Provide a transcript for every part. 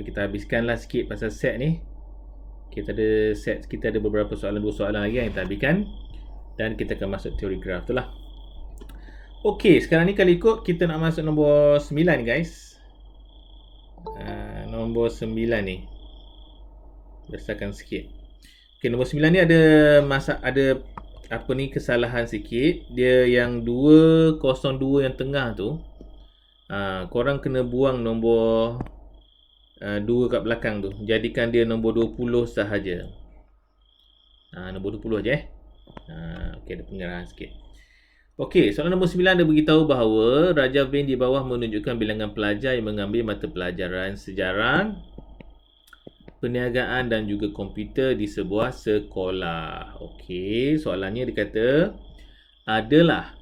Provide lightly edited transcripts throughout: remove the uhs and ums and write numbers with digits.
Kita habiskanlah sikit pasal set ni. Kita ada beberapa soalan, 2 soalan lagi yang kita habiskan. Dan kita akan masuk teori graf tu lah. Okey, sekarang ni kalau ikut kita nak masuk nombor 9 guys. Nombor 9 ni. Besarkan sikit. Okey, nombor 9 ni ada kesalahan sikit. Dia yang 202 yang tengah tu. Korang kena buang nombor 2 kat belakang tu. Jadikan dia nombor 20 sahaja. Nombor 20 je okey, ada pengarahan sikit. Okey, soalan nombor 9 dia beritahu bahawa Raja Vein di bawah menunjukkan bilangan pelajar yang mengambil mata pelajaran sejarah, perniagaan dan juga komputer di sebuah sekolah. Okey, soalannya dia kata adalah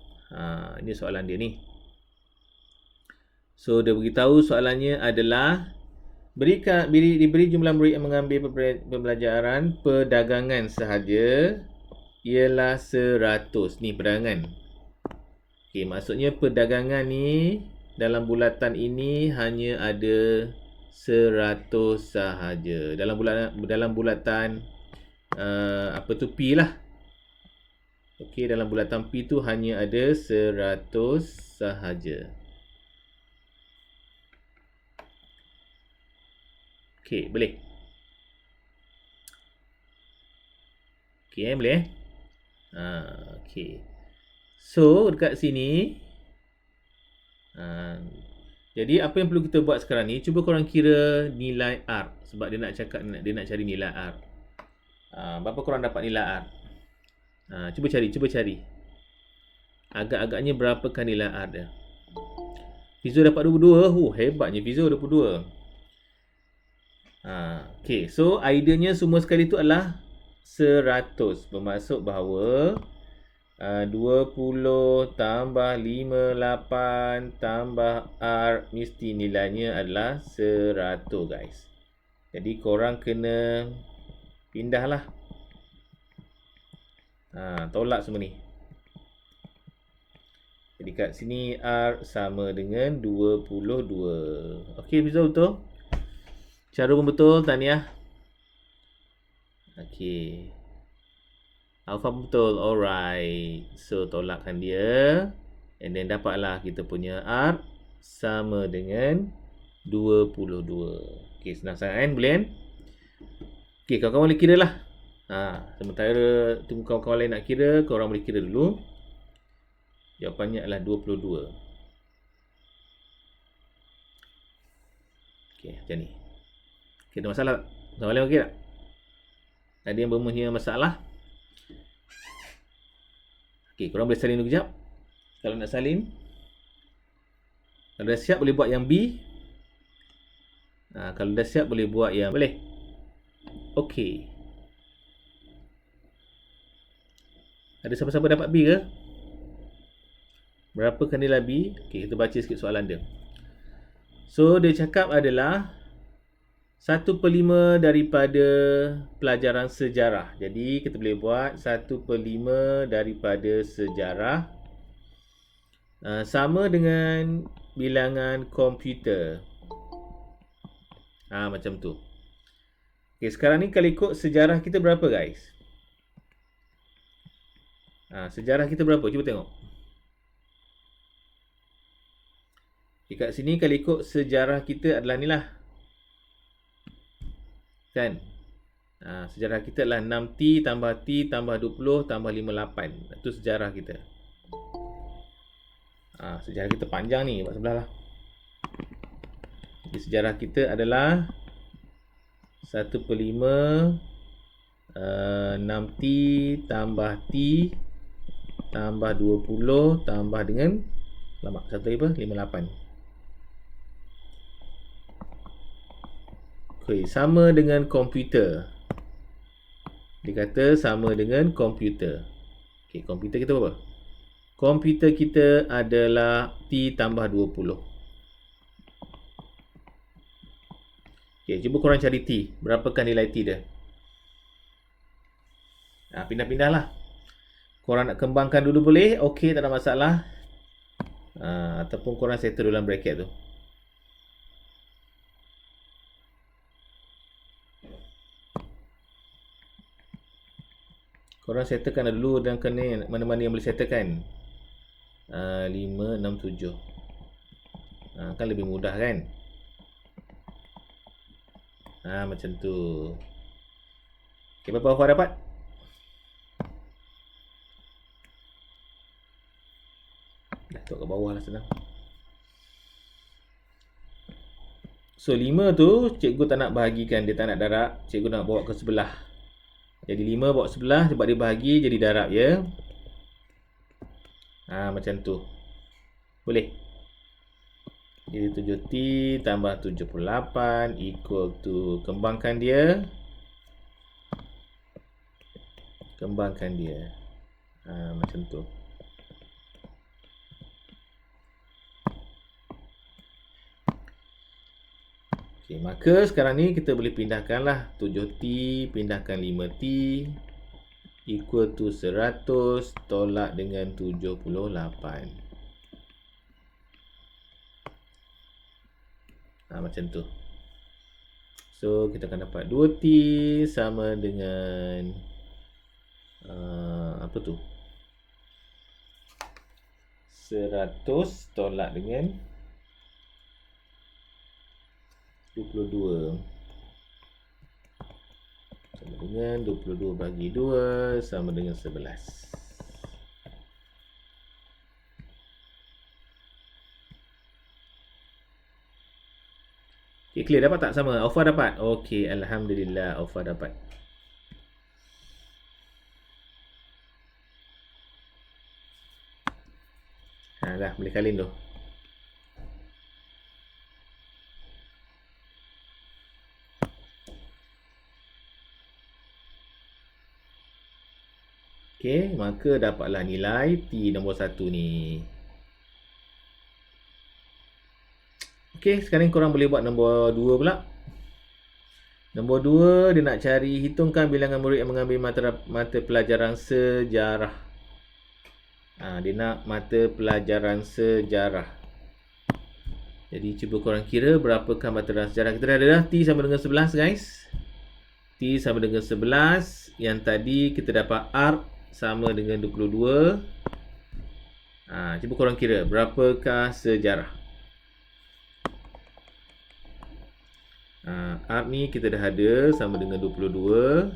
ini soalan dia ni. So dia beritahu soalannya adalah diberi jumlah murid yang mengambil pembelajaran perdagangan sahaja ialah 100. Ni perdagangan. Okey, maksudnya perdagangan ni dalam bulatan ini hanya ada 100 sahaja. Dalam bulatan P lah. Okey, dalam bulatan P tu hanya ada 100 sahaja. Okey, boleh. Okey, boleh. Okey. So, dekat sini jadi apa yang perlu kita buat sekarang ni, cuba korang kira nilai R. Sebab dia nak cari nilai R. Berapa korang dapat nilai R? Cuba cari. Agak-agaknya berapakah nilai R dia? Fizo dapat 22. Hebatnya Fizo 22. Okay, so ideanya semua sekali tu adalah 100. Bermaksud bahawa 20 tambah 58 tambah R mesti nilainya adalah 100 guys. Jadi korang kena pindah lah. Tolak semua ni. Jadi kat sini R sama dengan 22. Okey, Fizo betul? Cara pun betul, tahniah. Okey. Alpha betul, alright. So, tolakkan dia. And then dapatlah kita punya R sama dengan 22. Okey, senang sangat kan? Boleh kan? Okey, kawan-kawan boleh kira lah. Sementara tunggu kawan-kawan lain nak kira, korang boleh kira dulu. Jawapannya adalah 22. Okey, macam ni. Okey, ada masalah tak? Soalan lain okey tak? Ada yang bermuhnya masalah? Okey, korang boleh salin dulu kejap. Kalau nak salin, kalau dah siap boleh buat yang B. Kalau dah siap boleh buat yang boleh. Okey. Ada siapa-siapa dapat B ke? Berapakah nilai B? Okey, kita baca sikit soalan dia. So, dia cakap adalah 1/5 daripada pelajaran sejarah. Jadi, kita boleh buat 1/5 daripada sejarah sama dengan bilangan komputer. Macam tu. Okay, sekarang ni kalau ikut sejarah kita berapa guys? Sejarah kita berapa? Cuba tengok. Dekat sini kalau ikut sejarah kita adalah ni lah. Kan? Sejarah kita adalah 6T tambah T tambah 20 tambah 58. Itu sejarah kita. Sejarah kita panjang ni. Buat sebelah lah. Jadi sejarah kita adalah 1/5 6T tambah T tambah 20 tambah dengan 58. Okay, sama dengan komputer. Dia kata sama dengan komputer. Okay, komputer kita berapa? Komputer kita adalah T tambah 20. Okay, cuba korang cari T. Berapakah nilai T dia? Pindah-pindah lah. Korang nak kembangkan dulu boleh. Okay, tak ada masalah. Ataupun korang settle dalam bracket tu. Korang settlekan dulu dan kena mana-mana yang boleh settlekan. 5, 6, 7. Kan lebih mudah kan? Macam tu. Okay, berapa Wafah dapat? Dah tuk ke bawah lah senang. So 5 tu cikgu tak nak bahagikan, dia tak nak darab. Cikgu nak bawa ke sebelah. Jadi 5 bawa sebelah sebab dia bahagi jadi darab ya. Macam tu. Boleh. Jadi 7T tambah 78 equal to, kembangkan dia. Kembangkan dia. Macam tu. Okay, maka sekarang ni kita boleh pindahkan lah. 7T pindahkan 5T equal to 100 tolak dengan 78. Macam tu. So kita akan dapat 2T sama dengan apa tu? 100 tolak dengan 22 sama dengan 22 bagi 2 sama dengan 11. Okay, clear dapat tak sama? Aufa dapat? Okay, Alhamdulillah Aufa dapat. Dah boleh kalin tu. Okay, maka dapatlah nilai T nombor 1 ni. Okay, sekarang korang boleh buat nombor 2 pula. Nombor 2, dia nak cari, hitungkan bilangan murid yang mengambil mata pelajaran sejarah. Dia nak mata pelajaran sejarah. Jadi cuba korang kira berapakah mata pelajaran sejarah. Kita dah T sama dengan 11 guys. T sama dengan 11. Yang tadi kita dapat R sama dengan 22. Cuba korang kira berapakah sejarah. R ni kita dah ada sama dengan 22.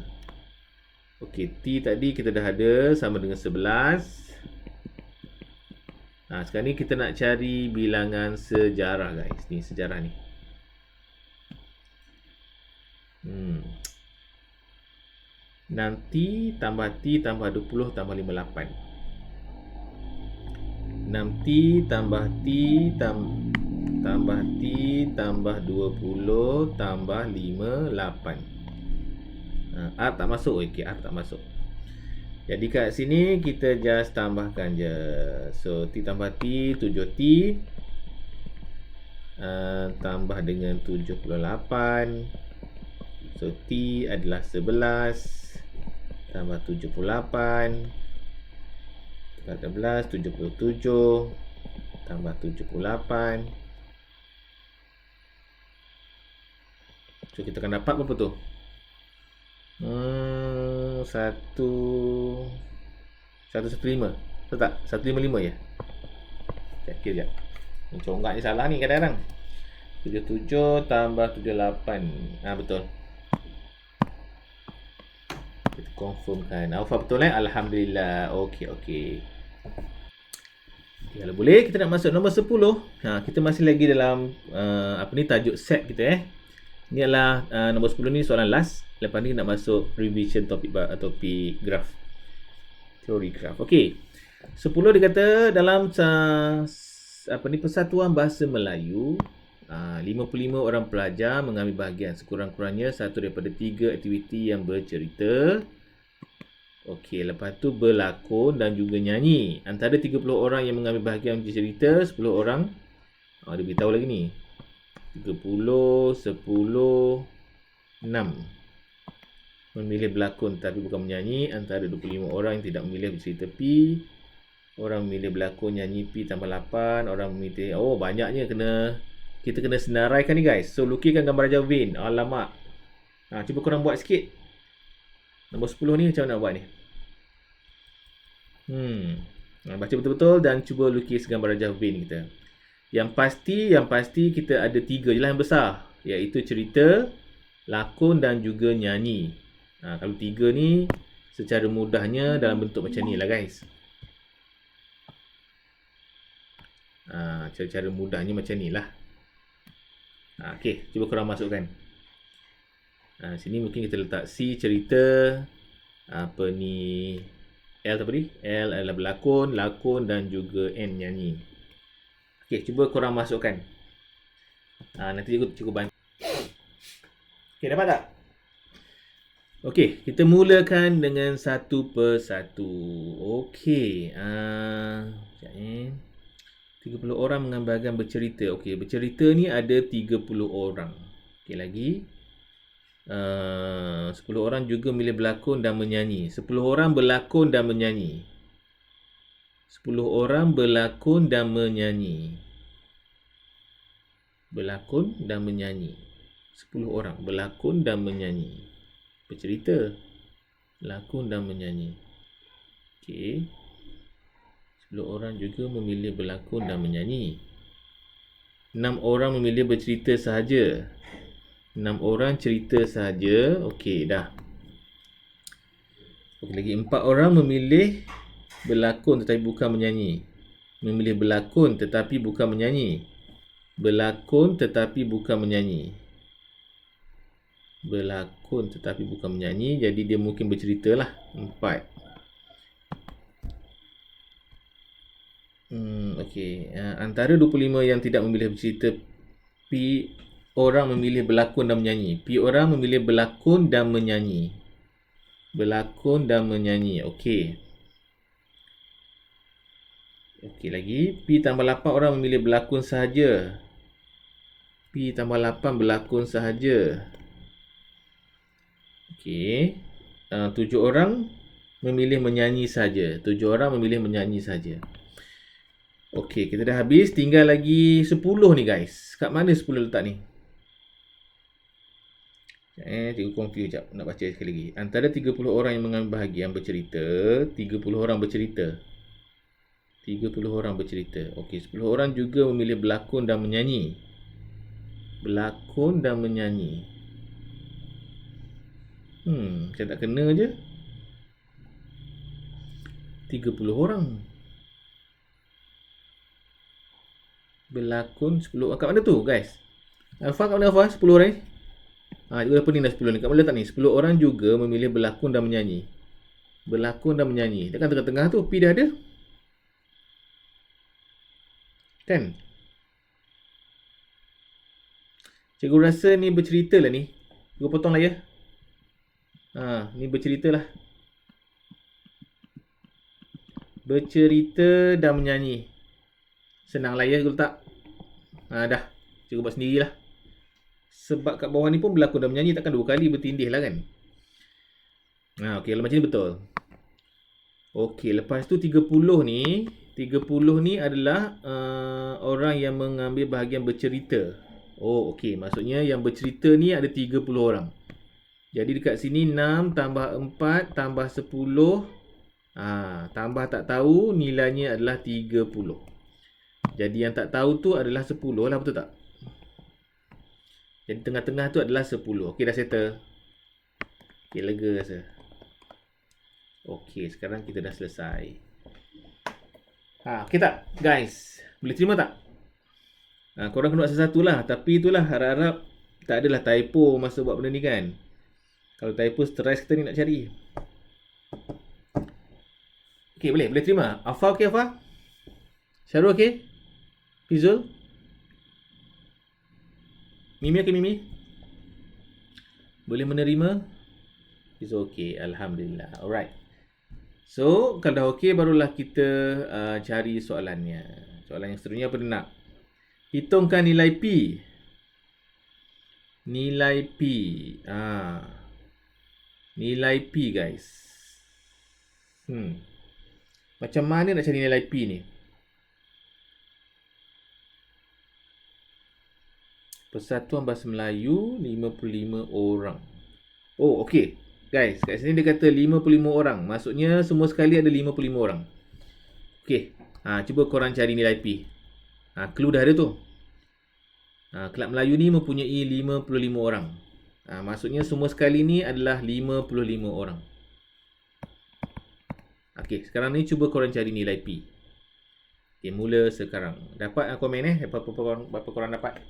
Okey, T tadi kita dah ada sama dengan 11. Sekarang ni kita nak cari bilangan sejarah guys. Ni sejarah ni. Nanti tambah T tambah 20 tambah 58. 6T tambah T tambah T tambah 20 tambah 58. R tak masuk. Okay, R tak masuk. Jadi kat sini kita just tambahkan je. So T tambah T 7T tambah dengan 78. So T adalah 11 tambah 78 14 77 tambah 78. So kita akan dapat berapa tu? 115. Betul tak? 155 ya? Check kira sekejap. Congak je salah ni kadang-kadang. 77 tambah 78. Betul. Kita confirmkan. Alfa betul Alhamdulillah. Okey. Kalau boleh kita nak masuk nombor 10. Kita masih lagi dalam tajuk set kita Ini adalah nombor 10 ni soalan last. Lepas ni nak masuk revision topik topik graf. Teori graf. Okey. 10 dia kata dalam Persatuan Bahasa Melayu, 55 orang pelajar mengambil bahagian, sekurang-kurangnya satu daripada 3 aktiviti yang bercerita. Okey, lepas tu berlakon dan juga nyanyi. Antara 30 orang yang mengambil bahagian bercerita, 10 orang dia beritahu lagi ni. 30, 10, 6 memilih berlakon tapi bukan menyanyi. Antara 25 orang yang tidak memilih bercerita P. Orang memilih berlakon, nyanyi P tambah 8. Orang memilih, banyaknya kita kena senaraikan ni guys. So lukiskan gambar Raja Wayne. Alamak. Cuba korang buat sikit. Nombor 10 ni macam mana nak buat ni? Baca betul-betul dan cuba lukis gambar Rajah Bin kita. Yang pasti kita ada 3 je lah yang besar, iaitu cerita, lakon dan juga nyanyi. Kalau 3 ni secara mudahnya dalam bentuk macam ni lah guys. Cara-cara mudahnya macam ni lah. Okey, cuba korang masukkan. Sini mungkin kita letak C cerita, apa ni, L apa ni? L adalah berlakon, lakon dan juga N nyanyi. Okey, cuba korang masukkan. Nanti cikgu bantu. Okey, dapat tak? Okey, kita mulakan dengan satu persatu. Okey, 30 orang mengambil bercerita. Okey, bercerita ni ada 30 orang. Okey, lagi 10 orang juga memilih berlakon dan menyanyi. 10 orang berlakon dan menyanyi. 10 orang berlakon dan menyanyi. Berlakon dan menyanyi. 10 orang berlakon dan menyanyi. Bercerita, lakon dan menyanyi. Okey. 10 orang juga memilih berlakon dan menyanyi. 6 orang memilih bercerita sahaja. 6 orang cerita sahaja. Okey, dah. Okey, lagi 4 orang memilih berlakon tetapi bukan menyanyi. Memilih berlakon tetapi bukan menyanyi. Berlakon tetapi bukan menyanyi. Berlakon tetapi bukan menyanyi. Jadi dia mungkin bercerita lah. 4. Okey. Antara 25 yang tidak memilih bercerita, P orang memilih berlakon dan menyanyi. P orang memilih berlakon dan menyanyi. Berlakon dan menyanyi. Okey. Okey lagi. P tambah 8 orang memilih berlakon sahaja. P tambah 8 berlakon sahaja. Okey. 7 orang memilih menyanyi saja. 7 orang memilih menyanyi saja. Okey, kita dah habis. Tinggal lagi 10 ni guys. Kat mana 10 letak ni? Cikgu confuse sekejap. Nak baca sekali lagi. Antara 30 orang yang mengambil bahagian bercerita, 30 orang bercerita. 30 orang bercerita. Okey, 10 orang juga memilih berlakon dan menyanyi. Berlakon dan menyanyi. Macam tak kena je. 30 orang. Berlakon 10 orang. Kat mana tu guys? Alfa kat mana Alfa? 10 orang ni? Juga apa ni dah 10 ni? Kat mana letak ni? 10 orang juga memilih berlakon dan menyanyi. Berlakon dan menyanyi. Dekat tengah-tengah tu P dah ada. Kan? Cikgu rasa ni bercerita lah ni. Cikgu potong lah ya. Ni bercerita lah. Bercerita dan menyanyi. Senang lah ya cikgu letak. Dah. Cikgu buat sendirilah. Sebab kat bawah ni pun berlakon dan menyanyi, takkan 2 kali bertindih lah kan. Okey, kalau macam ni betul. Okey, lepas tu 30 ni adalah orang yang mengambil bahagian bercerita. Okey, maksudnya yang bercerita ni ada 30 orang. Jadi dekat sini 6 tambah 4 tambah 10. Tambah tak tahu, nilainya adalah 30. Jadi yang tak tahu tu adalah 10 lah, betul tak? Jadi tengah-tengah tu adalah 10. Okey, dah settle. Okey, lega rasa. Okey, sekarang kita dah selesai. Okey tak guys? Boleh terima tak? Korang kena buat satu-satu lah. Tapi itulah, harap-harap tak adalah typo masa buat benda ni kan. Kalau typo, stress kita ni nak cari. Okey, boleh terima. Afa okey Afa? Syarul okey? Fizul? Mimi okey Mimi? Boleh menerima? Fizul okey, alhamdulillah. Alright. So, kalau dah okey, barulah kita cari soalannya. Soalan yang seterusnya apa dia nak? Hitungkan nilai P. Nilai P. Nilai P guys. Macam mana nak cari nilai P ni? Persatuan Bahasa Melayu 55 orang. Okey. Guys, kat sini dia kata 55 orang. Maksudnya semua sekali ada 55 orang. Okey. Cuba korang cari nilai P. Clue dah ada tu. Kelab Melayu ni mempunyai 55 orang. Maksudnya semua sekali ni adalah 55 orang. Okey, sekarang ni cuba korang cari nilai P. Okey, mula sekarang. Dapat komen berapa korang dapat?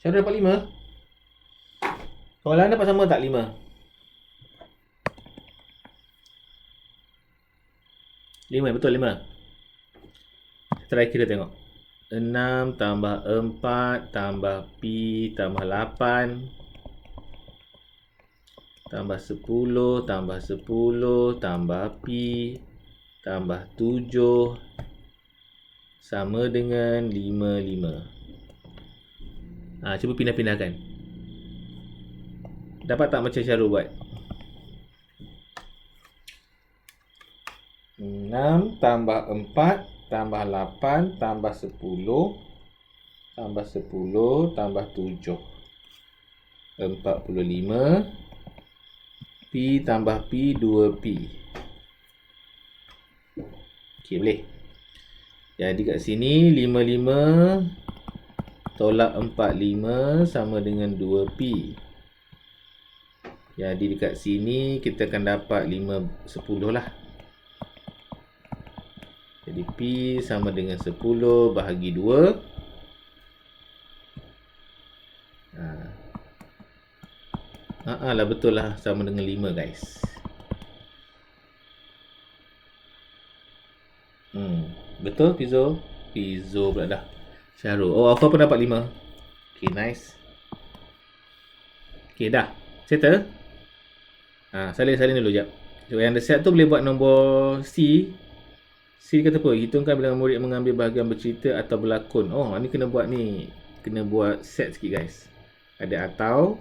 Syarul dapat 5. Korang lain dapat sama tak 5? 5, betul 5. Try kira tengok. 6 tambah 4 tambah P tambah 8 tambah 10 tambah 10 tambah P tambah 7 sama dengan 55. Cuba pindah-pindahkan. Dapat tak macam Syarul buat? 6 tambah 4 tambah 8 tambah 10 tambah 10 tambah 7 45 P tambah P 2P. Okey, boleh. Jadi kat sini 55 tolak 45 sama dengan 2P. Jadi dekat sini kita akan dapat 10 lah. Jadi P sama dengan 10 bahagi 2. Lah betul lah, sama dengan 5 guys. Betul Pizzo? Pizzo pula dah. Syarul. Alpha pun dapat 5. Okay, nice. Okay, dah. Settle? Salin dulu jap. So, yang dah set tu boleh buat nombor C. C kata apa? Hitungkan bilangan murid mengambil bahagian bercerita atau berlakon. Ni kena buat ni. Kena buat set sikit guys. Ada atau,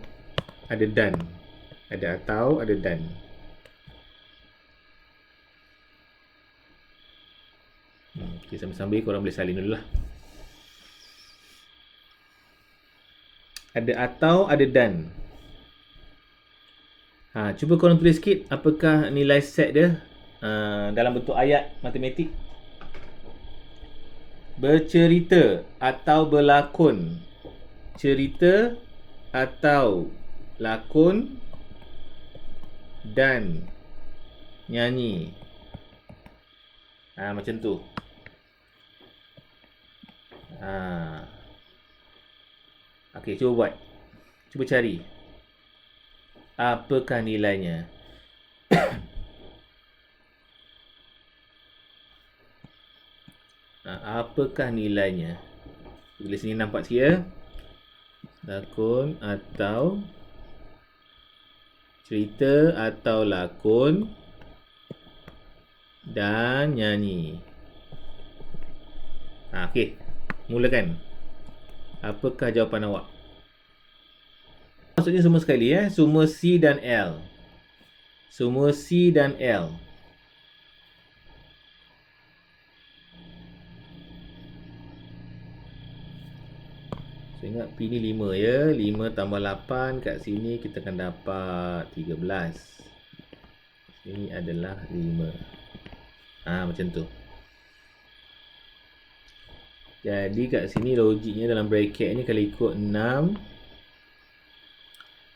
ada dan. Ada atau, ada dan. Okay, sambil-sambil korang boleh salin dulu lah. Ada atau, ada dan. Cuba korang tulis sikit apakah nilai set dia dalam bentuk ayat matematik. Bercerita atau berlakon. Cerita atau lakon dan nyanyi. Macam tu. Okey, cuba buat. Cuba cari. Apakah nilainya? Apakah nilainya? Tulis sini nampak sikit ya. Lakon atau cerita atau lakon dan nyanyi. Okey, mulakan. Apakah jawapan awak? Maksudnya semua sekali semua C dan L. Semua C dan L. So, ingat P ni 5 ya. 5 tambah 8 kat sini kita akan dapat 13. Ini adalah 5. Macam tu. Jadi kat sini logiknya dalam bracket ni kalau ikut 6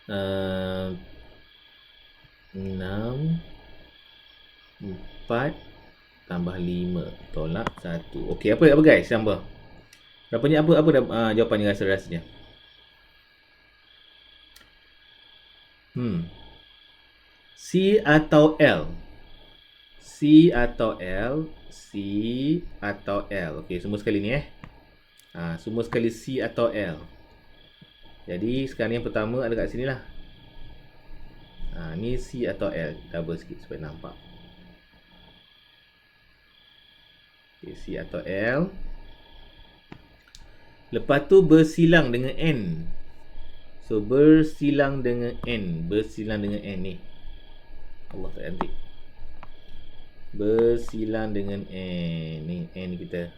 4 tambah 5 tolak 1. Okey, apa guys? Tambah. Berapanya apa jawapannya rasa-rasanya? C atau L? C atau L? C atau L. Okey, semua sekali ni semua sekali C atau L. Jadi sekarang yang pertama ada kat sini lah. Ni C atau L. Double sikit supaya nampak. Okay, C atau L. Lepas tu bersilang dengan N. So bersilang dengan N. Bersilang dengan N ni. Allah tak cantik. Bersilang dengan N. Ni N kita.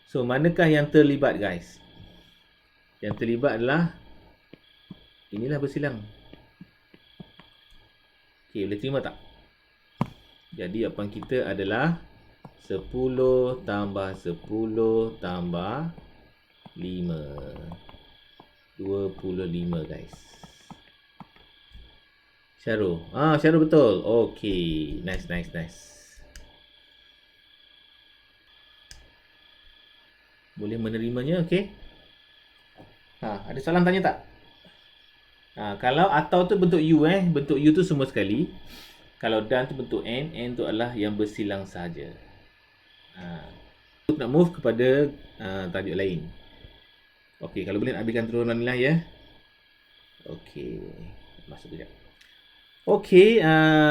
So, manakah yang terlibat guys? Yang terlibat adalah inilah bersilang. Okey, boleh terima tak? Jadi jawapan kita adalah 10 tambah 10 tambah 5. 25 guys. Syarul. Syarul betul. Okey. Nice. Boleh menerimanya, okey. Ada soalan tanya tak? Kalau atau tu bentuk U bentuk U tu semua sekali. Kalau dan tu bentuk N tu adalah yang bersilang sahaja. Nak move kepada tajuk lain. Okey, kalau boleh nak ambilkan turunan nilai ya. Okey, masuk kejap. Okey,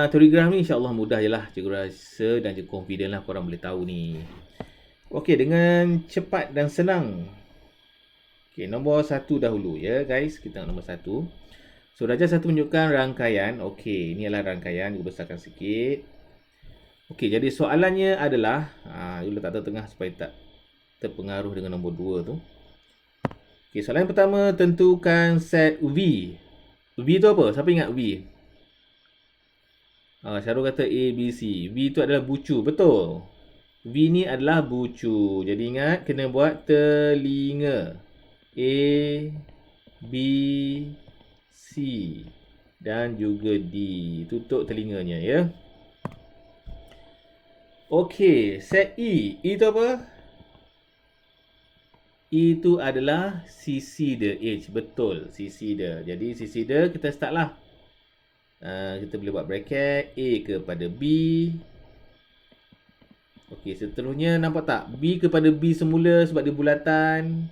teori graf ni insya-Allah mudah je lah. Cikgu rasa dan cikgu confident lah korang boleh tahu ni. Okey, dengan cepat dan senang. Okey, nombor 1 dahulu ya guys. Kita nak nombor 1. So, darjah 1 menunjukkan rangkaian. Okey, ini adalah rangkaian. Kita besarkan sikit. Okey, jadi soalannya adalah you letak tengah supaya tak terpengaruh dengan nombor 2 tu. Okey, soalan pertama, tentukan set V. V tu apa? Siapa ingat V? Syarul kata A, B, C. V tu adalah bucu. Betul. V ni adalah bucu. Jadi ingat, kena buat telinga. A, B, C dan juga D. Tutup telinganya ya. Okey, set E. E tu apa? E tu adalah sisi dia. H. Betul, sisi dia. Jadi sisi dia kita start lah. Kita boleh buat bracket A kepada B. Okey, seterusnya nampak tak? B kepada B semula sebab dia bulatan.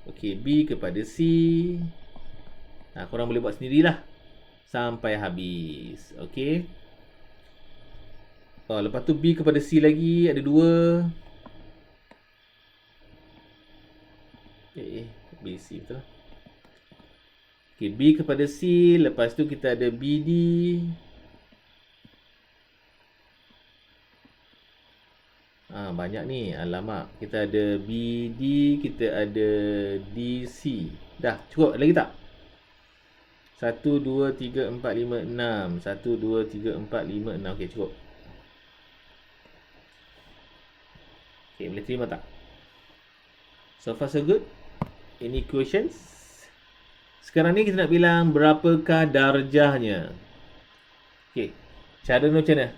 Okey, B kepada C. Korang boleh buat sendirilah sampai habis. Okey. Lepas tu B kepada C lagi ada 2. B, C betul. Okey, B kepada C. Lepas tu kita ada BD. Banyak ni. Alamak. Kita ada BD. Kita ada DC. Dah, cukup lagi tak? 1, 2, 3, 4, 5, 6. 1, 2, 3, 4, 5, 6. Okey, cukup. Okey, boleh terima tak? So far so good? Any questions? Sekarang ni kita nak bilang berapakah darjahnya. Okey, cara ni macam mana?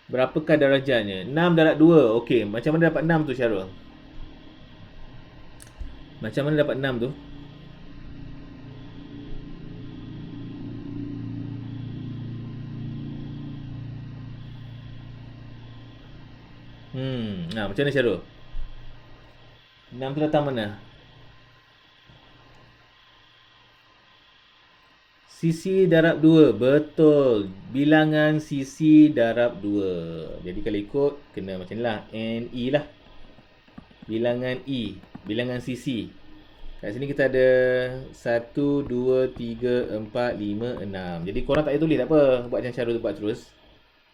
Berapakah darjahnya? 6 darab 2. Okey, macam mana dapat 6 tu Syarul? Macam mana dapat 6 tu? Macam mana Syarul? 6 tu datang mana? Sisi darab 2. Betul. Bilangan sisi darab 2. Jadi kalau ikut, kena macam ni lah. NE lah. Bilangan E. Bilangan sisi. Kat sini kita ada 1, 2, 3, 4, 5, 6. Jadi korang tak payah tulis tak apa. Buat macam Syarul buat terus.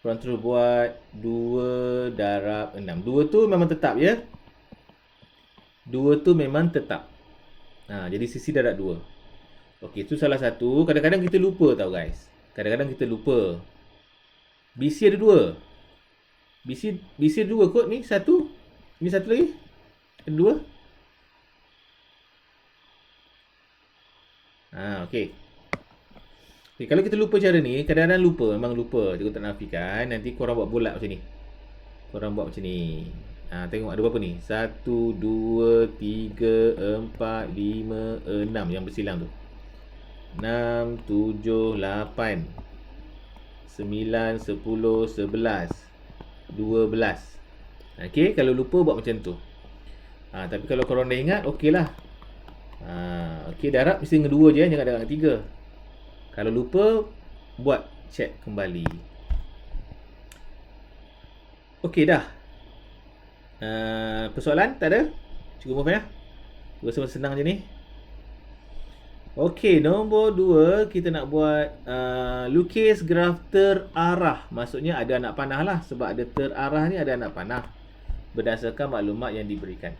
Korang terus buat 2 darab 6. 2 tu memang tetap ya. 2 tu memang tetap. Jadi sisi darab 2. Okey, itu salah satu. Kadang-kadang kita lupa tau guys. Kadang-kadang kita lupa. BC ada 2. BC ada 2 kot ni. 1. Ni satu lagi. Ada 2. Okey. Okay, kalau kita lupa cara ni, kadang-kadang lupa. Memang lupa. Cikgu tak nafikan. Nanti korang buat bulat macam ni. Korang buat macam ni. Tengok ada berapa ni? 1, 2, 3, 4, 5, 6 yang bersilang tu. 6, 7, 8, 9, 10, 11, 12. Okey, kalau lupa buat macam tu. Tapi kalau korang dah ingat, okey lah. Okey, darab mesti dengan 2 je, jangan darab dengan 3. Kalau lupa, buat check kembali. Okey dah. Persoalan tak ada? Cikgu move ya. Rasa senang je ni. Okey, nombor 2 kita nak buat lukis graf terarah. Maksudnya ada anak panah lah. Sebab ada terarah ni ada anak panah. berdasarkan maklumat yang diberikan.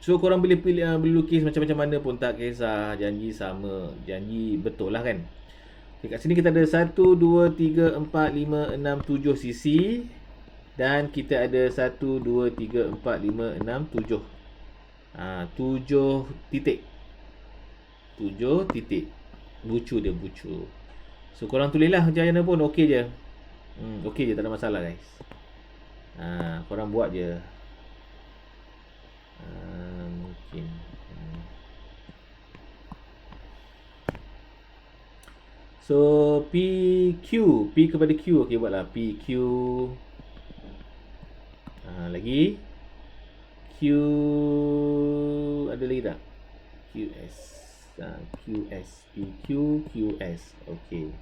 So korang boleh pilih, boleh lukis macam-macam mana pun, tak kisah. Janji sama, janji betul lah kan. Okay, kat sini kita ada 1, 2, 3, 4, 5, 6, 7 sisi. Dan kita ada 1, 2, 3, 4, 5, 6, 7. 7 titik. 7 titik. Bucu dia, bucu. So korang tulislah macam mana pun, okey je. Okey je, tak ada masalah guys. Korang buat je. Mungkin. So PQ, P kepada Q. Okey, buatlah PQ. Lagi Q, ada lagi tak? QS. QS, PQ, QS. Okey.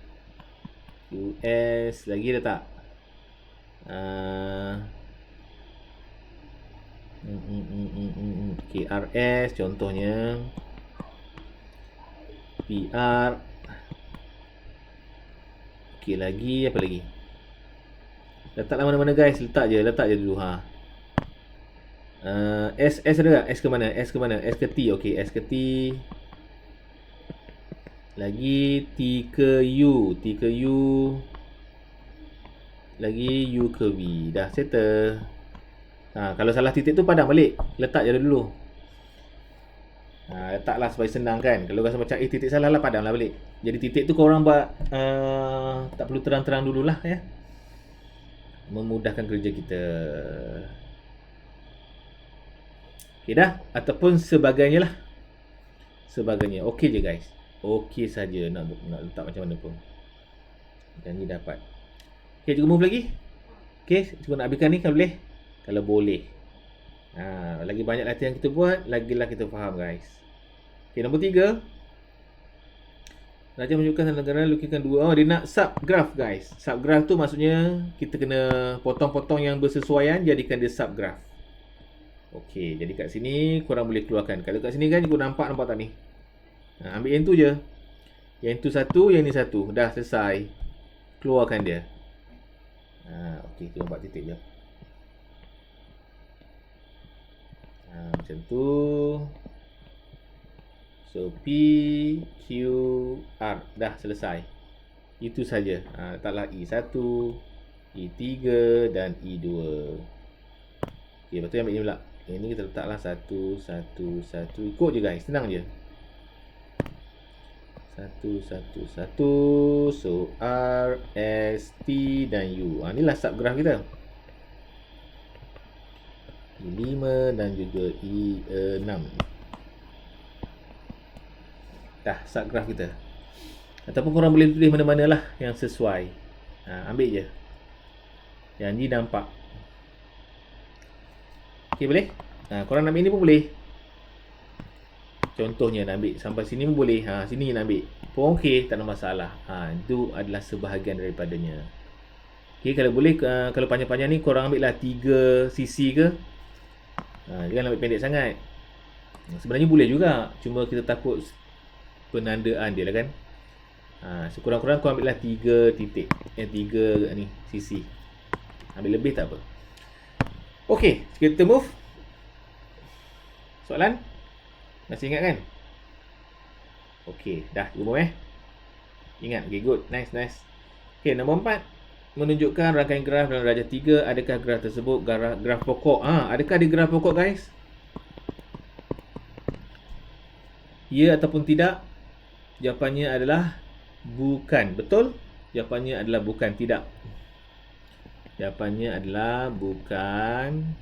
QS lagi ada tak? KRS contohnya. PR. Okey, lagi apa lagi? Letaklah mana-mana guys, letak je dulu S ada tak? S ke mana? S ke T. Okey, S ke T. Lagi T ke U, lagi U ke V. Dah settle. Kalau salah titik tu padam balik, letak je dulu. Letaklah supaya senang kan. Kalau rasa macam titik salah lah, padamlah balik. Jadi titik tu korang buat tak perlu terang-terang dululah ya. Memudahkan kerja kita. Okey dah, ataupun sebagainya lah. Sebagainya. Okey je guys. Okey saja nak letak macam mana pun. Janji dapat. Okey, cuba move lagi. Okey, cuba nak habiskan ni kalau boleh. Kalau boleh. Lagi banyak latihan kita buat, lagilah kita faham guys. Okey, nombor 3. Raja menunjukkan negara lukiskan 2. Dia nak subgraph guys. Subgraph tu maksudnya kita kena potong-potong yang bersesuaian, jadikan dia subgraph. Okey, jadi kat sini korang boleh keluarkan. Kalau kat sini kan korang nampak tak ni? Ambil yang tu je. Yang tu satu, yang ni satu. Dah selesai. Keluarkan dia. Okey, kita buat titik je. Macam tu. So P, Q, R. Dah selesai. Itu saja. Letaklah E1, E3 dan E2. Okey, lepas tu ambil ni pula. Yang ni kita letaklah 1, 1, 1. Ikut je guys, senang je. 1, 1, 1. So R, S, T dan U. Inilah subgraph kita. E5 dan juga E6. Dah subgraph kita. Ataupun korang boleh tulis mana-mana lah yang sesuai. Ambil je. Yang ni nampak. Okey, boleh? Korang nak ambil ni pun boleh. Contohnya nak ambil sampai sini pun boleh. Sini nak ambil pun okey, tak ada masalah. Itu adalah sebahagian daripadanya. Okey, kalau boleh, kalau panjang-panjang ni korang ambil lah 3 sisi ke. Jangan ambil pendek sangat. Sebenarnya boleh juga, cuma kita takut penandaan dia lah kan. Sekurang-kurang kau ambil lah 3 titik. 3 ni sisi. Ambil lebih tak apa. Okey, kita move. Soalan? Masih ingat kan? Okey, dah cuba ingat. Okey, good. Nice. Okey, nombor 4. Menunjukkan rangkaian graf dalam darjah 3. Adakah graf tersebut graf pokok? Adakah dia graf pokok guys? Ya ataupun tidak? Jawapannya adalah bukan. Betul? Jawapannya adalah bukan, tidak. Jawapannya adalah bukan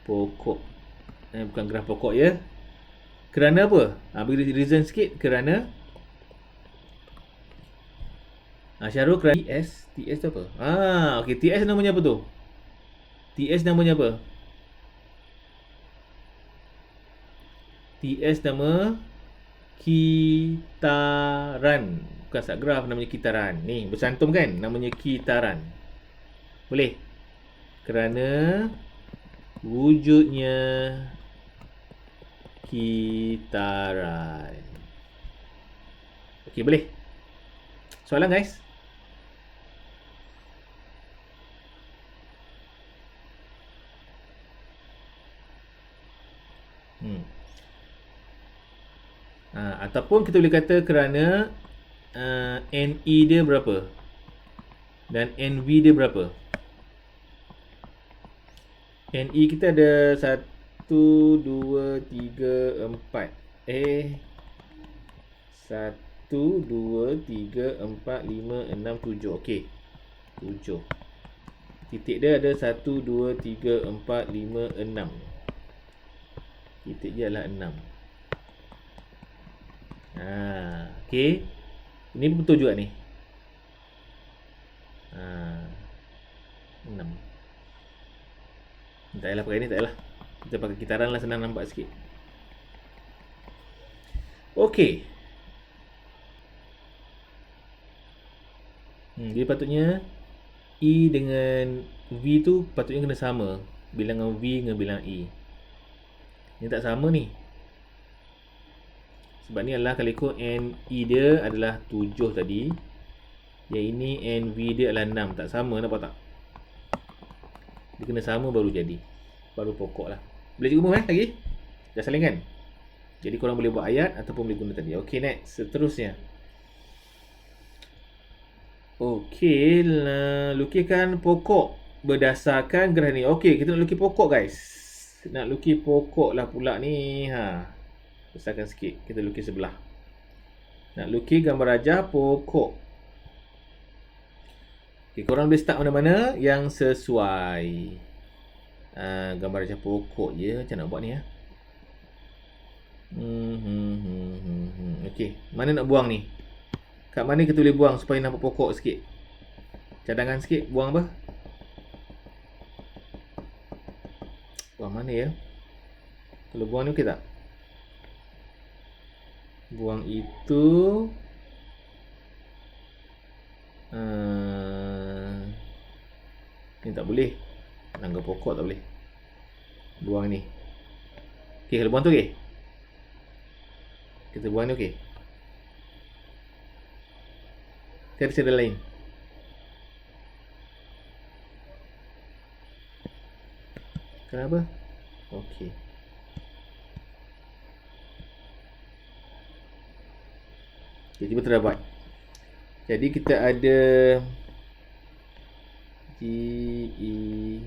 pokok. Bukan graf pokok ya. Kerana apa? Bagi reason sikit. Kerana Syarul, kerana TS tu apa? Okey, TS namanya apa tu? TS namanya apa? TS nama kitaran. Bukan subgraf, namanya kitaran. Ni bersantum kan? Namanya kitaran. Boleh? Kerana wujudnya kitaran. Okey, boleh? Soalan guys? Ataupun kita boleh kata kerana NE dia berapa dan NV dia berapa. NE kita ada 1, 2, 3, 4. 1, 2, 3, 4, 5, 6, 7. Okey. 7. Titik dia ada 1, 2, 3, 4, 5, 6. Titik dia adalah 6. Okey. Ini betul juga ni. 6. Tak payahlah pakai ni, tak payahlah. Kita pakai kitaran lah, senang nampak sikit. Okey. Dia patutnya E dengan V tu patutnya kena sama. Bilangan V dengan bilangan E. Ni tak sama ni. Sebab ni adalah kalau ikut NE dia adalah 7 tadi. Yang ini NV dia adalah 6. Tak sama, nampak tak? Dia kena sama baru jadi. Baru pokok lah. Boleh cikgu move lagi? Dah saling kan? Jadi korang boleh buat ayat ataupun boleh guna tadi. Okey, next. Seterusnya. Okey, lukiskan pokok berdasarkan gerah ni. Okey, kita nak lukis pokok guys. Nak lukis pokok lah pula ni. Besarkan sikit. Kita lukis sebelah. Nak lukis gambar rajah pokok. Okay, korang boleh start mana-mana yang sesuai. Gambar rajah pokok je. Macam nak buat ni ya. Okey, mana nak buang ni? Kat mana kita boleh buang supaya nampak pokok sikit? Cadangan sikit, buang apa? Buang mana ya? Kalau buang ni okey tak? Buang itu. Ni tak boleh. Langgar pokok tak boleh. Buang ni. Okey, kalau buang tu okey. Kita buang ni okey. Cari cara lain. Kenapa? Okey. Jadi betul dapat. Jadi kita ada G, E,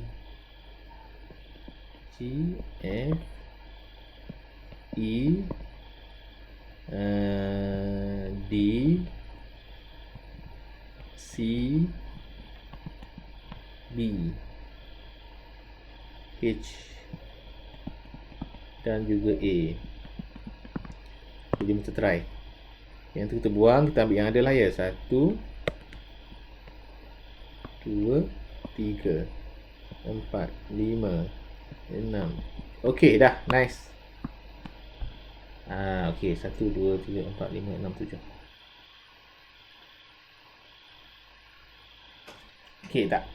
G, F, E, D, C, B, H dan juga A. Jadi kita try. Yang tu kita buang, kita ambil yang ada lah ya. 1, 2, 3, 4, 5, 6. Okey dah, nice. Okey, 1, 2, 3, 4, 5, 6, 7. Okey tak?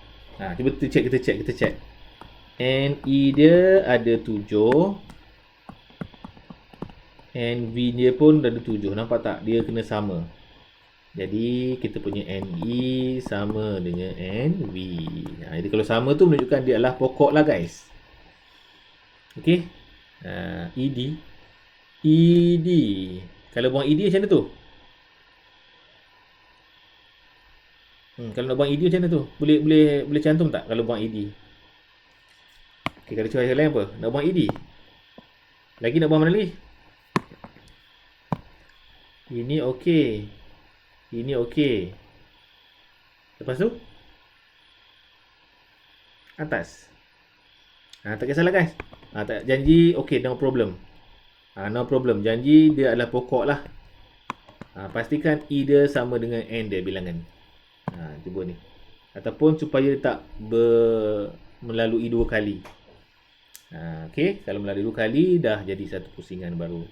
Cuba kita check. NE dia ada 7. NV dia pun ada 7. Nampak tak? Dia kena sama. Jadi kita punya NE sama dengan NV. Jadi kalau sama tu menunjukkan dia adalah pokok lah guys. Okey. ED. ED. Kalau buang ED macam mana tu? Kalau nak buang ED macam mana tu? Boleh cantum tak kalau buang ED? Okey, kalau cuba lain apa? Nak buang ED. Lagi nak buang mana lagi? Ini okey. Ini okey. Lepas tu? Atas. Tak kisahlah guys. Tak janji okey, no problem. No problem. Janji dia adalah pokok lah. Pastikan E dia sama dengan N dia bilangan. Cuba ni. Ataupun supaya tak melalui 2 kali. Okey, kalau melalui 2 kali dah jadi satu pusingan baru.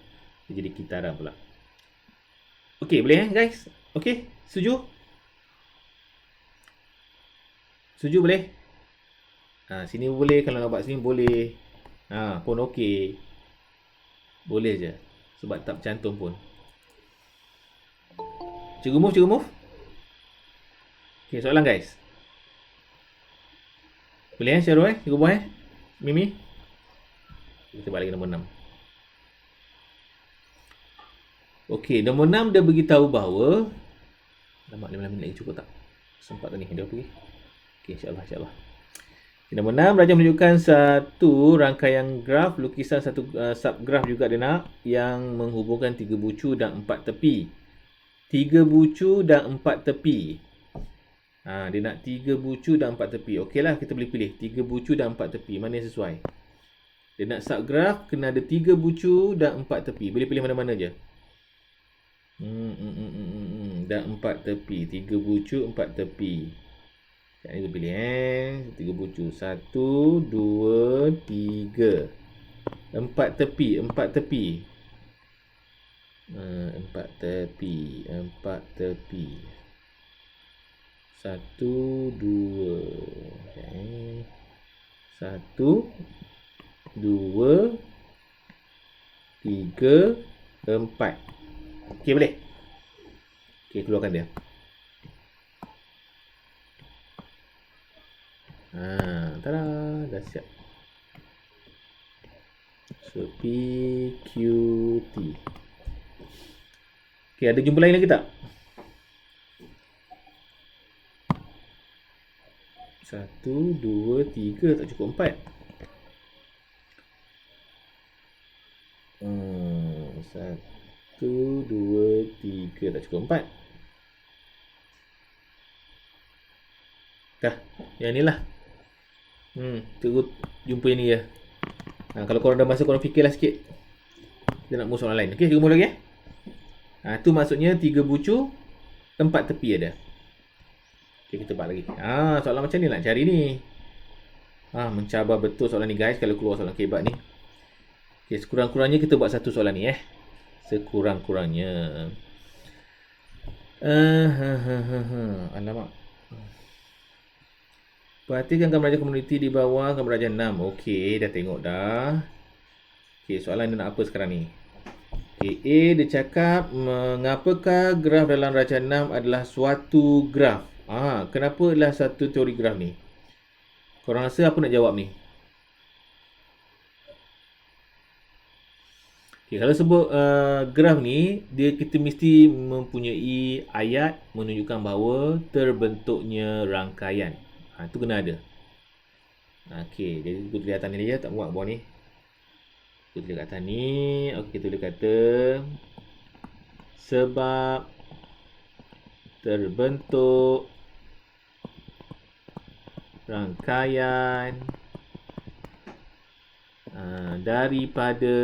Dia jadi kitaran pula. Okey, boleh guys? Okey, setuju? Setuju boleh? Sini boleh, kalau nak buat sini boleh. Pun okey. Boleh je. Sebab tak bercantum pun. Cikgu move. Okey, soalan guys. Boleh Syarul Cikgu buat Mimi? Kita balik lagi nombor 6. Okey, nombor 6 dia beritahu bahawa lama 15 minit lagi cukup tak? Sempat tadi dia pergi. Okey, insya-Allah. Nombor 6, Raja menunjukkan satu rangkaian graf, lukisan satu subgraf juga dia nak, yang menghubungkan 3 bucu dan 4 tepi. 3 bucu dan 4 tepi. Dia nak 3 bucu dan 4 tepi. Okeylah, kita boleh pilih 3 bucu dan 4 tepi. Mana yang sesuai? Dia nak subgraf, kena ada 3 bucu dan 4 tepi. Boleh pilih mana-mana je. Dan 4 tepi. 3 bucu, 4 tepi. Sekarang ni kita pilih 3 bucu. 1, 2, 3. 4 tepi. 4 tepi. 4 tepi. 4 tepi. 1, 2. 1, 2, 3, 4. Okey, boleh? Okey, keluarkan dia. Tada, dah siap. So, PQT. Okey, ada jumpa lain lagi tak? 1, 2, 3, tak cukup 4. 1, 2, 3, tak cukup 4. Dah, yang ni lah. Terus jumpa yang ni je. Kalau korang dah masa, korang fikirlah sikit. Kita nak move soalan lain. Okey, jumpa lagi tu maksudnya 3 bucu, 4 tepi ada. Okey, kita buat lagi. Soalan macam ni nak cari ni. Mencabar betul soalan ni guys, kalau keluar soalan kebat ni. Okey, sekurang-kurangnya kita buat satu soalan ni sekurang-kurangnya. Alamak. Perhatikan gambar raja komuniti di bawah gambar raja 6. Okey, dah tengok dah. Okey, soalan dia nak apa sekarang ni? Okey, A dia cakap, mengapakah graf dalam raja 6 adalah suatu graf? Kenapa adalah satu teori graf ni? Korang rasa apa nak jawab ni? Okey, kalau sebut graf ni, kita mesti mempunyai ayat menunjukkan bahawa terbentuknya rangkaian. Itu kena ada. Okey, jadi kita tulis atas ni je, tak buat bawah ni. Kita tulis kat atas ni. Okey, kita boleh kata sebab terbentuk rangkaian daripada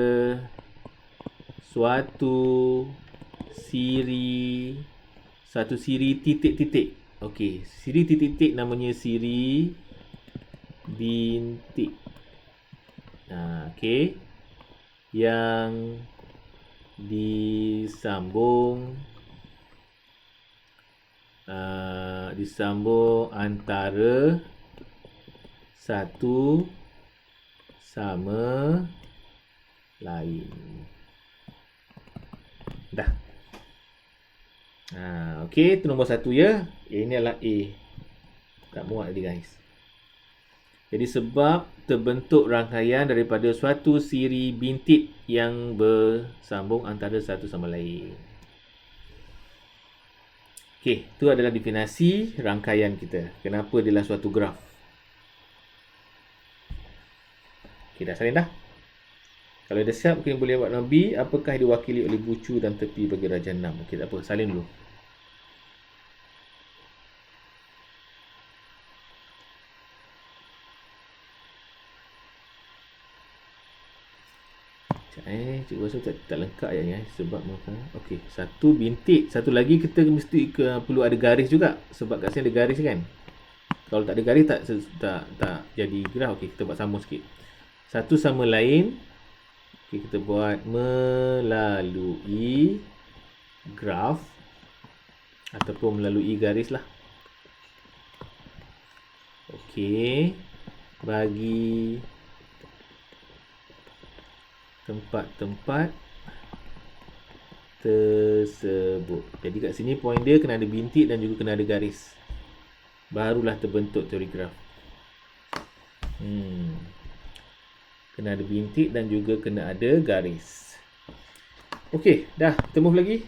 satu siri titik-titik. Okey, siri titik-titik namanya siri bintik. Okey. Yang disambung antara satu sama lain. Dah. Okey, itu nombor 1 ya. Ini adalah A. Tak muat tadi guys. Jadi sebab terbentuk rangkaian daripada suatu siri bintik yang bersambung antara satu sama lain. Okey, itu adalah definisi rangkaian kita. Kenapa dia adalah suatu graf. Okey, dah salin dah. Kalau dah siap, mungkin boleh buat nombor B. Apakah diwakili oleh bucu dan tepi bagi raja 6? Okey, tak apa. Salin dulu. Cikgu rasa tak lengkap ayatnya sebab maka. Okey, satu bintik, satu lagi kita mesti perlu ada garis juga sebab kat sini ada garis kan. Kalau tak ada garis tak jadi graf. Okey, kita buat sambung sikit. Satu sama lain. Okey, kita buat melalui graf ataupun melalui garis lah. Okey, bagi tempat-tempat tersebut. Jadi kat sini poin dia kena ada bintik dan juga kena ada garis. Barulah terbentuk teori graf. Kena ada bintik dan juga kena ada garis. Okey, dah. Kita move lagi.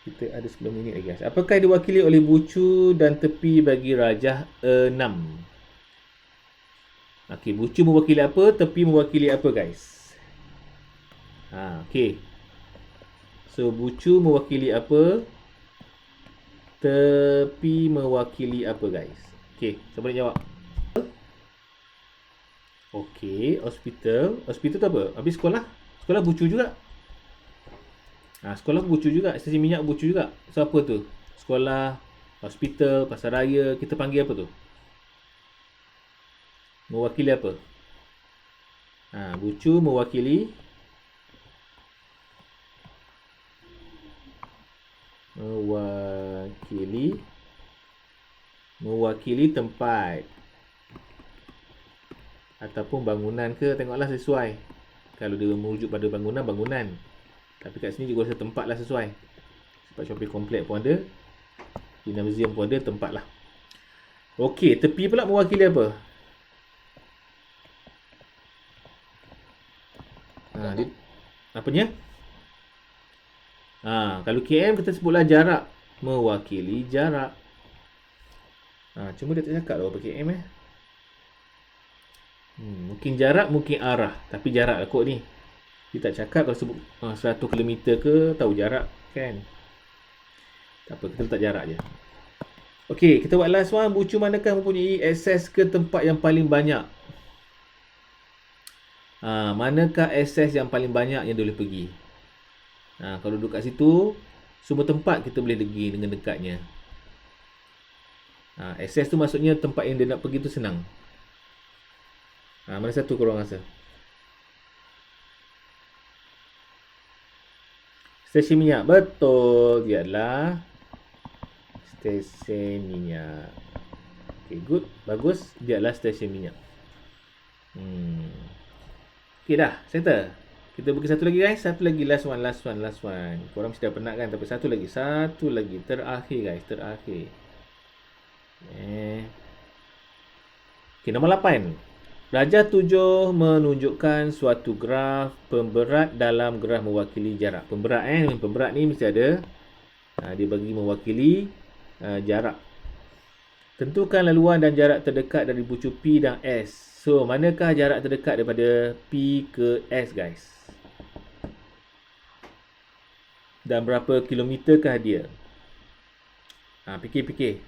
Kita ada 10 minit lagi guys. Apakah diwakili oleh bucu dan tepi bagi rajah 6? Okey, bucu mewakili apa? Tepi mewakili apa guys? Okey. So, bucu mewakili apa? Tepi mewakili apa guys? Okey, siapa nak jawab? Okey, hospital. Hospital tu apa? Habis sekolah? Sekolah bucu juga. Sekolah bucu juga. Stesen minyak bucu juga. So, apa tu? Sekolah, hospital, pasaraya. Kita panggil apa tu? Mewakili apa? Bucu mewakili mewakili tempat ataupun bangunan ke, tengoklah sesuai. Kalau dia merujuk pada bangunan. Tapi kat sini juga rasa tempat lah sesuai. Sebab shopping complex pun ada, Dina Museum pun ada, tempat lah. Okey, tepi pula mewakili apa? Apanya? Kalau km kita sebutlah jarak. Mewakili jarak. Cuma dia tak cakap lah berapa km mungkin jarak, mungkin arah. Tapi jarak lah kot ni. Dia tak cakap kalau sebut 100 km ke, tahu jarak kan. Tak apa, kita letak jarak je. Okey, kita buat last one. Bucu manakah mempunyai akses ke tempat yang paling banyak? Manakah akses yang paling banyak yang dia boleh pergi? Kalau duduk kat situ, semua tempat kita boleh pergi dengan dekatnya. Akses tu maksudnya tempat yang dia nak pergi tu senang. Mana satu korang rasa? Stesen minyak. Betul. Dia adalah stesen minyak. Okay, good. Bagus. Dia adalah stesen minyak. Okay dah. Settle. Kita bagi satu lagi guys. Satu lagi. Last one. Korang mesti dah penat kan? Tapi satu lagi. Terakhir guys. Terakhir. Okay, nombor 8. Rajah 7 menunjukkan suatu graf pemberat dalam graf mewakili jarak. Pemberat Pemberat ni mesti ada. Dia bagi mewakili jarak. Tentukan laluan dan jarak terdekat dari bucu P dan S. So, manakah jarak terdekat daripada P ke S guys? Dan berapa kilometerkah dia? Fikir.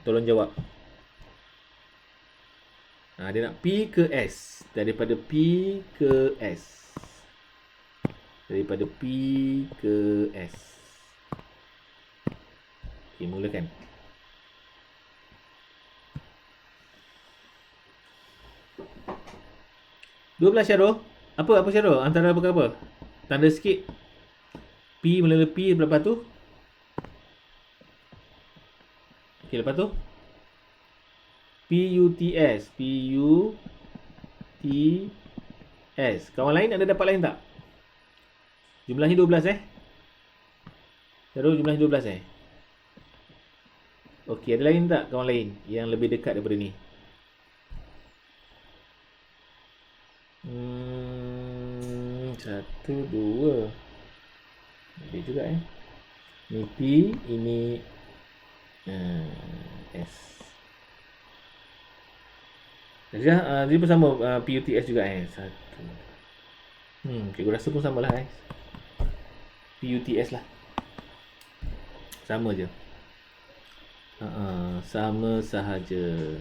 Tolong jawab. Dia nak P ke S. Daripada P ke S. Okay, mulakan. $12 Syarul. Apa Syarul? Antara apa? Tanda sikit. P mula P berapa tu? Okay, lepas tu PUTS. Kawan lain ada dapat lain tak? Jumlahnya 12 Syarul, jumlahnya 12 Okey, ada lain tak kawan lain yang lebih dekat daripada ni? 1, 2. Lebih juga Ini P, ini S. Dia pun sama PUTS juga 1. Cikgu rasa pun sama lah PUTS lah. Sama je. Sama sahaja.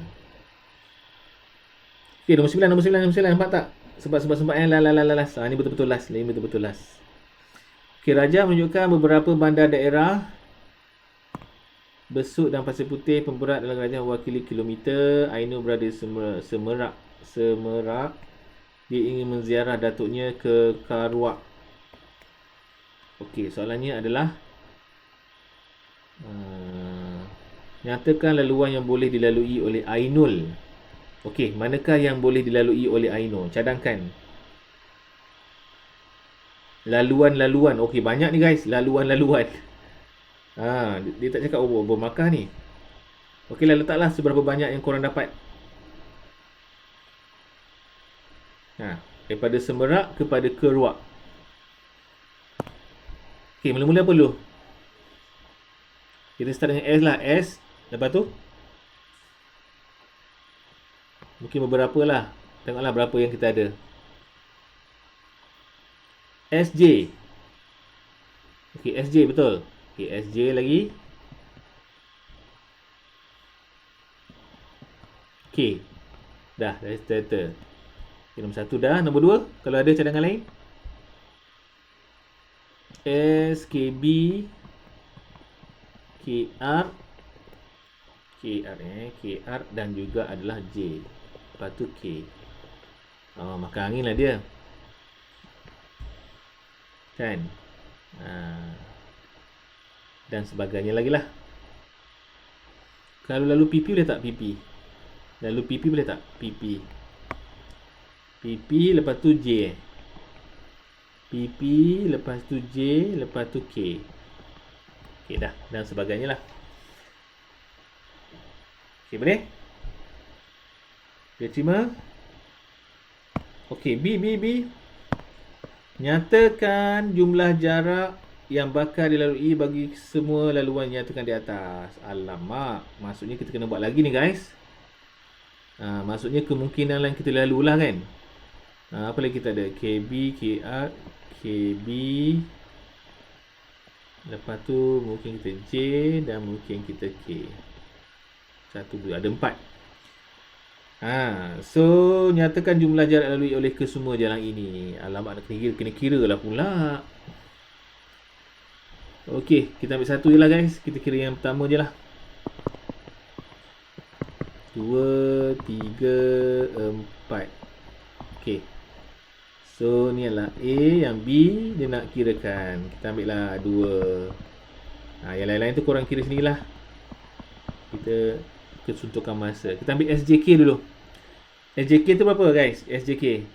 Okay, nombor 9 nampak tak? Sebab last. Ni betul-betul last. Okay, Rajah menunjukkan beberapa bandar daerah Besut dan Pasir Putih. Pemberat dalam Rajah mewakili kilometer. Ainu berada Semerak. Dia ingin menziarah datuknya ke Karuak. Okey, soalannya adalah nyatakan laluan yang boleh dilalui oleh Ainul. Okey, manakah yang boleh dilalui oleh Ainul? Cadangkan. Laluan. Okey, banyak ni guys. Laluan. Dia tak cakap bermakah ni. Okeylah, letaklah seberapa banyak yang korang dapat. Daripada Semerak kepada Keruak. Okey, mula-mula apa dulu? Kita start dengan S lah. S. Lepas tu? Mungkin beberapa lah. Tengoklah berapa yang kita ada. SJ. Okey, SJ betul. Okey, SJ lagi. Okey. Dah starter. Okay, nombor 1 dah. Nombor 2, kalau ada cadangan lain. SKB KR KR dan juga adalah J. Lepas tu K. Oh, makan angin lah dia. Kan? Dan sebagainya lagi lah. Kalau lalu PP boleh tak? PP. Lalu PP boleh tak? PP. PP lepas tu J. PP lepas tu J, lepas tu K. Okey dah, dan sebagainya lah. Okey, boleh? Dia terima. Okey, B. Nyatakan jumlah jarak yang bakal dilalui bagi semua laluan nyatakan di atas. Alamak, maksudnya kita kena buat lagi ni guys. Maksudnya kemungkinan lain kita lalu lah kan. Apa lagi kita ada? KB, KR, KB. Lepas tu mungkin kita J dan mungkin kita K. 1, 2, ada 4. So nyatakan jumlah jarak lalui oleh kesemua jalan ini. Alamak, nak kena kira lah pula. Okey, kita ambil satu je lah guys. Kita kira yang pertama je lah. 2, 3, 4. Okey. So ni adalah A, yang B dia nak kirakan. Kita ambil lah 2. Yang lain-lain tu korang kira sendirilah. Kita kesuntukan masa. Kita ambil SJK dulu. SJK tu berapa guys? SJK.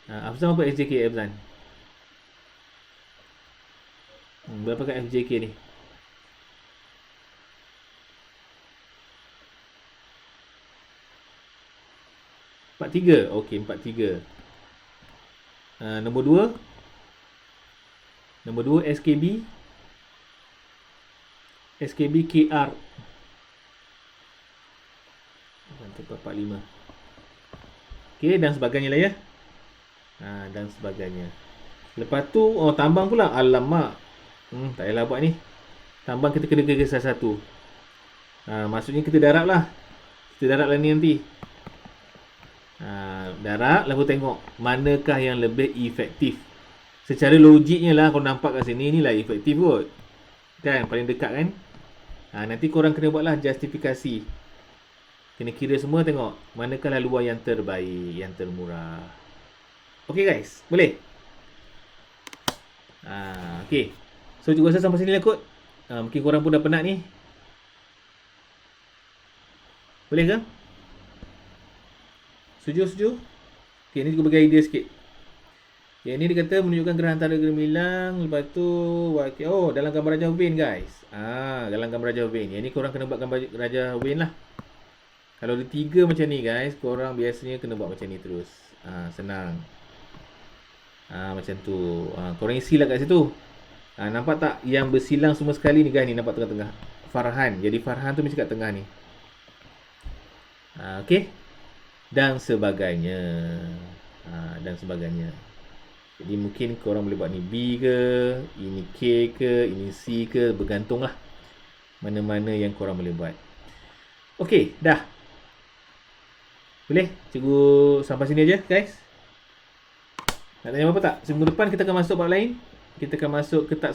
Afzan apa SJK Afzan? Berapa kat SJK ni? Okey, 43. Nombor 2. Nombor 2 SKB. SKB KR. 45. Okey, dan sebagainya lah ya. Dan sebagainya. Lepas tu tambang pula. Alamak. Tak payahlah buat ni. Tambang kita kena kira satu-satu. Maksudnya kita darab lah. Kita darab lah ni nanti. Darab, lalu tengok manakah yang lebih efektif. Secara logiknya lah, kalau nampak kat sini, inilah efektif kot. Kan, paling dekat kan. Nanti korang kena buatlah justifikasi. Kena kira semua, tengok manakah laluan yang terbaik, yang termurah. Okay guys, boleh? Okay. So cikgu rasa sampai sini lah kot. Mungkin korang pun dah penat ni. Boleh ke? Setuju? Okay, ni cikgu bagi idea sikit. Yang ni dia kata menunjukkan gerah antara gemilang. Lepas tu dalam gambar rajah vein guys. Dalam gambar rajah vein. Yang ni korang kena buat gambar rajah vein lah. Kalau ada 3 macam ni guys, korang biasanya kena buat macam ni terus. Senang. Macam tu. Korang isi lah kat situ. Nampak tak yang bersilang semua sekali ni guys, ni nampak tengah-tengah. Farhan. Jadi Farhan tu mesti kat tengah ni. Okay. Dan sebagainya. Jadi mungkin korang boleh buat ni B ke, ini K ke, ini C ke, bergantung lah mana-mana yang korang boleh buat. Okey, dah. Boleh? Cikgu sampai sini aja guys. Nak tanya apa tak? Seminggu depan kita akan masuk bab lain. Kita akan masuk ke tak